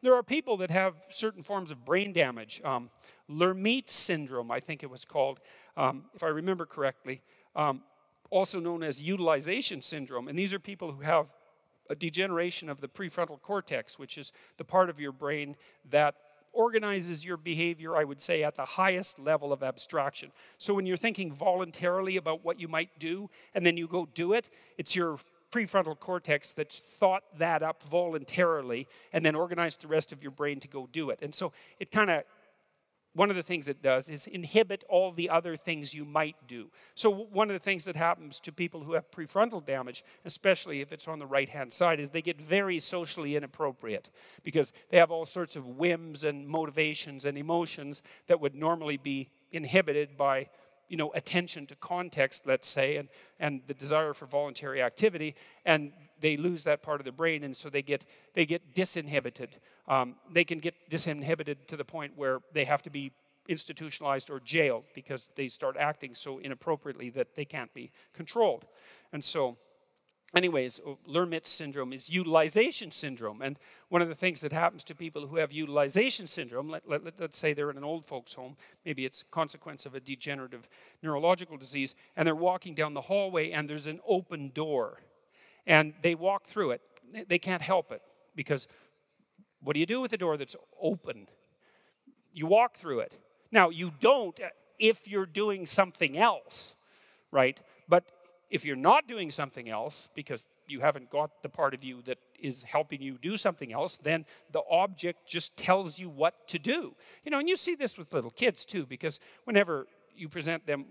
There are people that have certain forms of brain damage. Lermite syndrome, I think it was called, if I remember correctly, also known as utilization syndrome. And these are people who have a degeneration of the prefrontal cortex, which is the part of your brain that organizes your behavior, I would say, at the highest level of abstraction. So when you're thinking voluntarily about what you might do, and then you go do it, it's your prefrontal cortex that's thought that up voluntarily and then organized the rest of your brain to go do it. And so it kind of, one of the things it does is inhibit all the other things you might do. So one of the things that happens to people who have prefrontal damage, especially if it's on the right-hand side, is they get very socially inappropriate because they have all sorts of whims and motivations and emotions that would normally be inhibited by, you know, attention to context, let's say, and the desire for voluntary activity, and they lose that part of the brain, and so they get disinhibited. They can get disinhibited to the point where they have to be institutionalized or jailed because they start acting so inappropriately that they can't be controlled. And so, anyways, Lermite syndrome is utilization syndrome. And one of the things that happens to people who have utilization syndrome, let's say they're in an old folks' home, maybe it's a consequence of a degenerative neurological disease, and they're walking down the hallway and there's an open door. And they walk through it. They can't help it because what do you do with a door that's open? You walk through it. Now, you don't if you're doing something else, right? But if you're not doing something else because you haven't got the part of you that is helping you do something else, then the object just tells you what to do. You know, and you see this with little kids too, because whenever you present them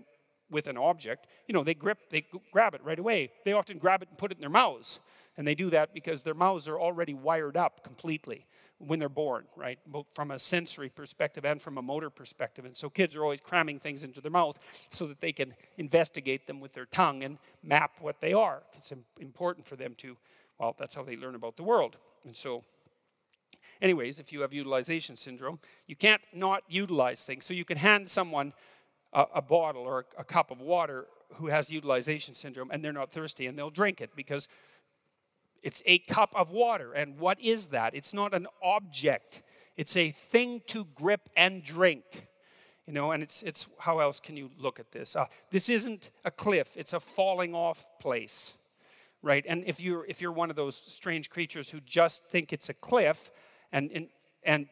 with an object, you know, they grab it right away. They often grab it and put it in their mouths. And they do that because their mouths are already wired up completely when they're born, right? Both from a sensory perspective and from a motor perspective. And so kids are always cramming things into their mouth so that they can investigate them with their tongue and map what they are. It's important for them to, well, that's how they learn about the world. And so, anyways, if you have utilization syndrome, you can't not utilize things. So you can hand someone a bottle or a cup of water who has utilization syndrome and they're not thirsty and they'll drink it because it's a cup of water. And what is that? It's not an object. It's a thing to grip and drink. You know, and it's how else can you look at this? This isn't a cliff. It's a falling off place, right? And if you're one of those strange creatures who just think it's a cliff and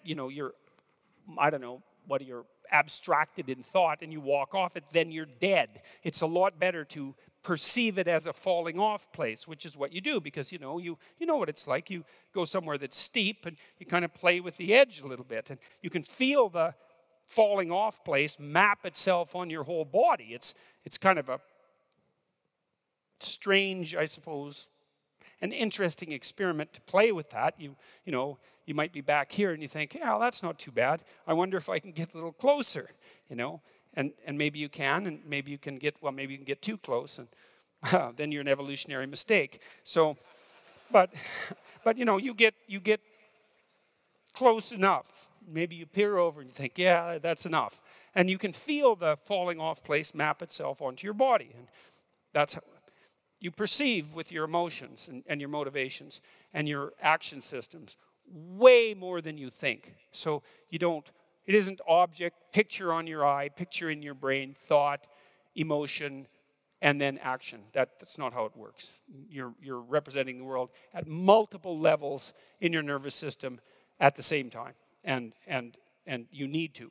you know, you're, I don't know, what you're abstracted in thought and you walk off it, then you're dead. It's a lot better to perceive it as a falling off place, which is what you do because, you know what it's like. You go somewhere that's steep and you kind of play with the edge a little bit and you can feel the falling off place map itself on your whole body. It's kind of a strange, I suppose, an interesting experiment to play with that. You know, you might be back here and you think, yeah, well, that's not too bad. I wonder if I can get a little closer, you know. And maybe you can, and maybe you can get, well, maybe you can get too close, and then you're an evolutionary mistake. So, but you know, you get close enough. Maybe you peer over and you think, yeah, that's enough. And you can feel the falling off place map itself onto your body. And that's how you perceive with your emotions and your motivations and your action systems way more than you think. So you don't, it isn't object, picture on your eye, picture in your brain, thought, emotion, and then action. That's not how it works. You're representing the world at multiple levels in your nervous system at the same time. And you need to.